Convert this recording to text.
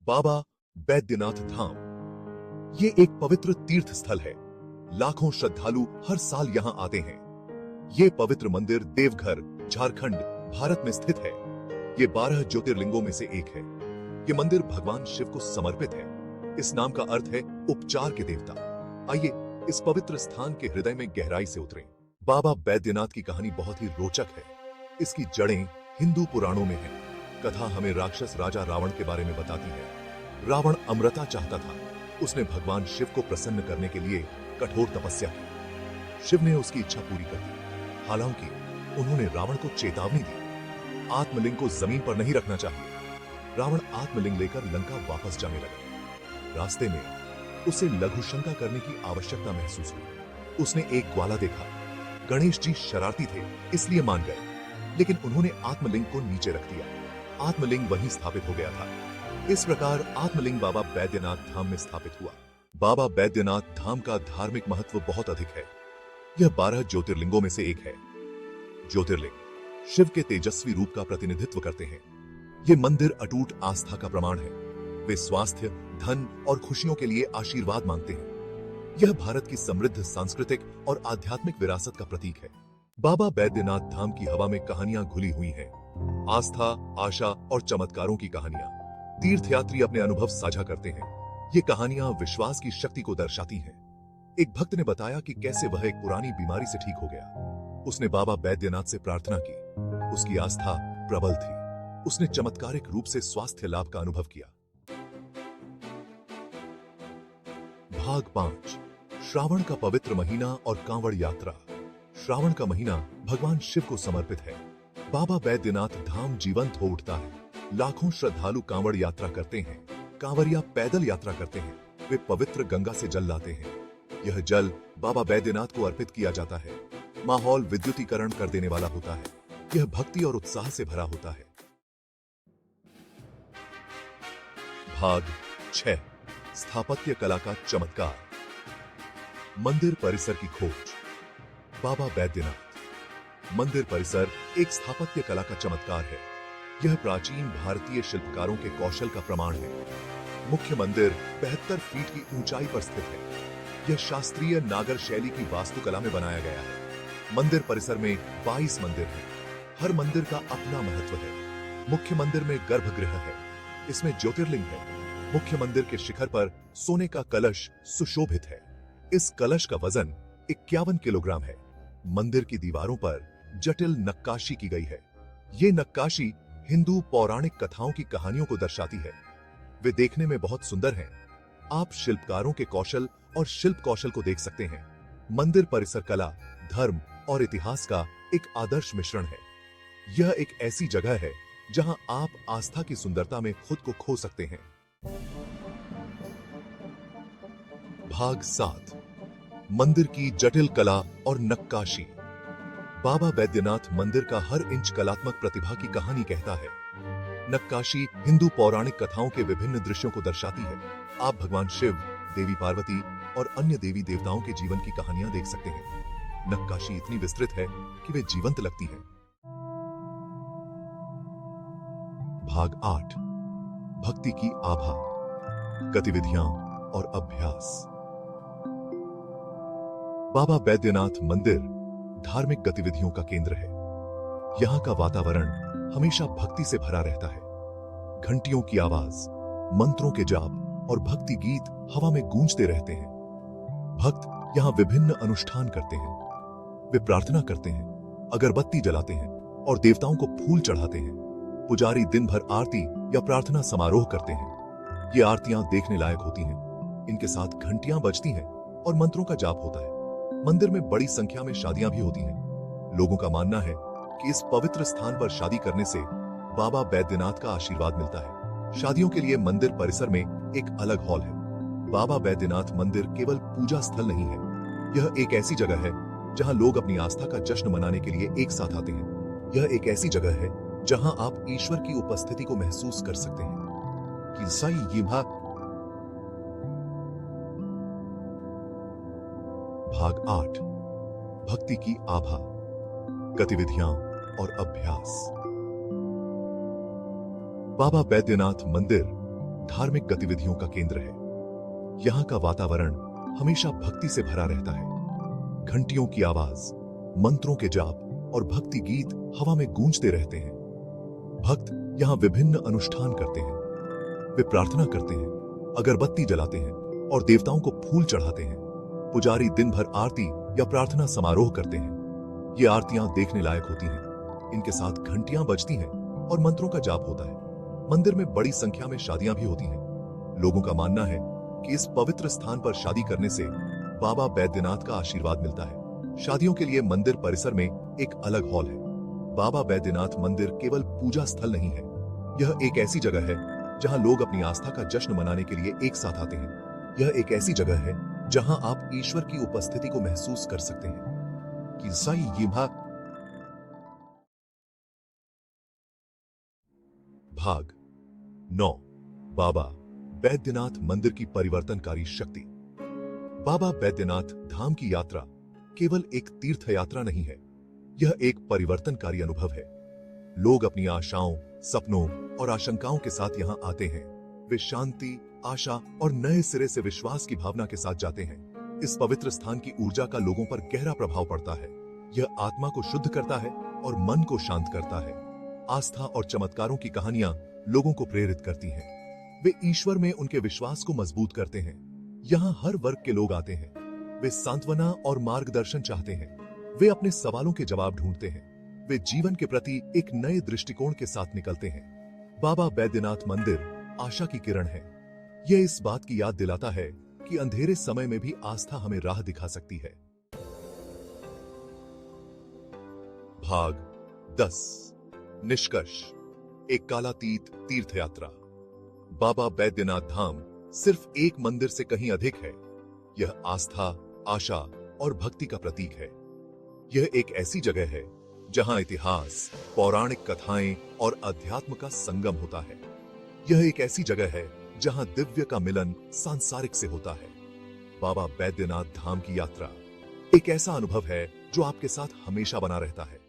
बाबा बैद्यनाथ धाम। ये एक पवित्र तीर्थ स्थल है। लाखों श्रद्धालु हर साल यहाँ आते हैं। ये पवित्र मंदिर देवघर, झारखंड, भारत में स्थित है। ये 12 ज्योतिर्लिंगों में से एक है। ये मंदिर भगवान शिव को समर्पित है। इस नाम का अर्थ है उपचार के देवता। आइए इस पवित्र स्थान के हृदय में गहराई से उतरें। बाबा बैद्यनाथ की कहानी बहुत ही रोचक है। इसकी जड़ें हिंदू पुराणों में हैं। कथा हमें राक्षस राजा रावण के बारे में बताती है। रावण अमरता चाहता था। उसने भगवान शिव को प्रसन्न करने के लिए कठोर तपस्या की। शिव ने उसकी इच्छा पूरी कर दी। हालांकि उन्होंने रावण को चेतावनी दी, आत्मलिंग को जमीन पर नहीं रखना चाहिए। रावण आत्मलिंग लेकर लंका वापस जाने लगा। रास्ते में उसे लघु शंका करने की आवश्यकता महसूस हुई। उसने एक ग्वाला देखा। गणेश जी शरारती थे, इसलिए मान गए, लेकिन उन्होंने आत्मलिंग को नीचे रख दिया। आत्मलिंग वहीं स्थापित हो गया था। इस प्रकार आत्मलिंग बाबा बैद्यनाथ धाम में स्थापित हुआ। बाबा बैद्यनाथ धाम का धार्मिक महत्व बहुत अधिक है। यह 12 ज्योतिर्लिंगों में से एक है। ज्योतिर्लिंग शिव के तेजस्वी रूप का प्रतिनिधित्व करते हैं। ये मंदिर अटूट आस्था का प्रमाण है। वे स्वास्थ्य, धन और खुशियों के लिए आशीर्वाद मांगते हैं। यह भारत की समृद्ध सांस्कृतिक और आध्यात्मिक विरासत का प्रतीक है। बाबा बैद्यनाथ धाम की हवा में कहानियां घुली हुई हैं। आस्था, आशा और चमत्कारों की कहानियां। तीर्थयात्री अपने अनुभव साझा करते हैं। ये कहानियां विश्वास की शक्ति को दर्शाती हैं। एक भक्त ने बताया कि कैसे वह एक पुरानी बीमारी से ठीक हो गया। उसने बाबा बैद्यनाथ से प्रार्थना की। उसकी आस्था प्रबल थी। उसने चमत्कारिक रूप से स्वास्थ्य लाभ का अनुभव किया। भाग 5, श्रावण का पवित्र महीना और कांवड़ यात्रा। श्रावण का महीना भगवान शिव को समर्पित है। बाबा बैद्यनाथ धाम जीवंत हो उठता है। लाखों श्रद्धालु कांवड़ यात्रा करते हैं। कांवरिया पैदल यात्रा करते हैं। वे पवित्र गंगा से जल लाते हैं। यह जल बाबा बैद्यनाथ को अर्पित किया जाता है। माहौल विद्युतीकरण कर देने वाला होता है। यह भक्ति और उत्साह से भरा होता है। भाग 6, स्थापत्य कला का चमत्कार। मंदिर परिसर की खोज। बाबा बैद्यनाथ मंदिर परिसर एक स्थापत्य कला का चमत्कार है। यह प्राचीन भारतीय शिल्पकारों के कौशल का प्रमाण है। मुख्य मंदिर 72 फीट की ऊंचाई पर स्थित है। यह शास्त्रीय नागर शैली की वास्तुकला में बनाया गया है। मंदिर परिसर में 22 मंदिर हैं। हर मंदिर का अपना महत्व है। मुख्य मंदिर में गर्भगृह है। इसमें ज्योतिर्लिंग है। मुख्य मंदिर के शिखर पर सोने का कलश सुशोभित है। इस कलश का वजन 51 किलोग्राम है। मंदिर की दीवारों पर जटिल नक्काशी की गई है। ये नक्काशी हिंदू पौराणिक कथाओं की कहानियों को दर्शाती है। वे देखने में बहुत सुंदर हैं। आप शिल्पकारों के कौशल और शिल्प कौशल को देख सकते हैं। मंदिर परिसर कला, धर्म और इतिहास का एक आदर्श मिश्रण है। यह एक ऐसी जगह है जहां आप आस्था की सुंदरता में खुद को खो सकते हैं। भाग 7, मंदिर की जटिल कला और नक्काशी। बाबा बैद्यनाथ मंदिर का हर इंच कलात्मक प्रतिभा की कहानी कहता है। नक्काशी हिंदू पौराणिक कथाओं के विभिन्न दृश्यों को दर्शाती है। आप भगवान शिव, देवी पार्वती और अन्य देवी देवताओं के जीवन की कहानियां देख सकते हैं। नक्काशी इतनी विस्तृत है कि वे जीवंत लगती है। भाग 8, भक्ति की आभा, गतिविधियां और अभ्यास। बाबा बैद्यनाथ मंदिर धार्मिक गतिविधियों का केंद्र है। यहां का वातावरण हमेशा भक्ति से भरा रहता है। घंटियों की आवाज, मंत्रों के जाप और भक्ति गीत हवा में गूंजते रहते हैं। भक्त यहां विभिन्न अनुष्ठान करते हैं। वे प्रार्थना करते हैं, अगरबत्ती जलाते हैं और देवताओं को फूल चढ़ाते हैं। पुजारी दिन भर आरती या प्रार्थना समारोह करते हैं। ये आरतियां देखने लायक होती हैं। इनके साथ घंटियां बजती हैं और मंत्रों का जाप होता है। मंदिर में बड़ी संख्या में शादियां भी होती हैं। लोगों का मानना है कि इस पवित्र स्थान पर शादी करने से बाबा बैद्यनाथ का आशीर्वाद मिलता है। शादियों के लिए मंदिर परिसर में एक अलग हॉल है। बाबा बैद्यनाथ मंदिर केवल पूजा स्थल नहीं है। यह एक ऐसी जगह है जहां लोग अपनी आस्था का जश्न मनाने के लिए एक साथ आते हैं। यह एक ऐसी जगह है जहां आप ईश्वर की उपस्थिति को महसूस कर सकते हैं। भाग 8, भक्ति की आभा, गतिविधियां और अभ्यास। बाबा बैद्यनाथ मंदिर धार्मिक गतिविधियों का केंद्र है। यहाँ का वातावरण हमेशा भक्ति से भरा रहता है। घंटियों की आवाज, मंत्रों के जाप और भक्ति गीत हवा में गूंजते रहते हैं। भक्त यहाँ विभिन्न अनुष्ठान करते हैं। वे प्रार्थना करते हैं, अगरबत्ती जलाते हैं और देवताओं को फूल चढ़ाते हैं। पुजारी दिन भर आरती या प्रार्थना समारोह करते हैं। ये आरतियां देखने लायक होती हैं। इनके साथ घंटियां बजती हैं और मंत्रों का जाप होता है। मंदिर में बड़ी संख्या में शादियां भी होती हैं। लोगों का मानना है कि इस पवित्र स्थान पर शादी करने से बाबा बैद्यनाथ का आशीर्वाद मिलता है। शादियों के लिए मंदिर परिसर में एक अलग हॉल है। बाबा बैद्यनाथ मंदिर केवल पूजा स्थल नहीं है, यह एक ऐसी जगह है जहां लोग अपनी आस्था का जश्न मनाने के लिए एक साथ आते हैं। यह एक ऐसी जगह है जहां आप ईश्वर की उपस्थिति को महसूस कर सकते हैं। कि सही ये भाग 9, बाबा बैद्यनाथ मंदिर की परिवर्तनकारी शक्ति। बाबा बैद्यनाथ धाम की यात्रा केवल एक तीर्थ यात्रा नहीं है, यह एक परिवर्तनकारी अनुभव है। लोग अपनी आशाओं, सपनों और आशंकाओं के साथ यहां आते हैं। वे शांति, आशा और नए सिरे से विश्वास की भावना के साथ जाते हैं। इस पवित्र स्थान की ऊर्जा का लोगों पर गहरा प्रभाव पड़ता है। यह आत्मा को शुद्ध करता है और मन को शांत करता है। आस्था और चमत्कारों की कहानियां लोगों को प्रेरित करती हैं। वे ईश्वर में उनके विश्वास को मजबूत करते हैं। यहाँ हर वर्ग के लोग आते हैं। वे सांत्वना और मार्गदर्शन चाहते हैं। वे अपने सवालों के जवाब ढूंढते हैं। वे जीवन के प्रति एक नए दृष्टिकोण के साथ निकलते हैं। बाबा बैद्यनाथ मंदिर आशा की किरण है। यह इस बात की याद दिलाता है कि अंधेरे समय में भी आस्था हमें राह दिखा सकती है। भाग 10, निष्कर्ष। एक कालातीत तीर्थ यात्रा। बाबा बैद्यनाथ धाम सिर्फ एक मंदिर से कहीं अधिक है। यह आस्था, आशा और भक्ति का प्रतीक है। यह एक ऐसी जगह है जहां इतिहास, पौराणिक कथाएं और अध्यात्म का संगम होता है। यह एक ऐसी जगह है जहां दिव्य का मिलन सांसारिक से होता है। बाबा बैद्यनाथ धाम की यात्रा एक ऐसा अनुभव है जो आपके साथ हमेशा बना रहता है।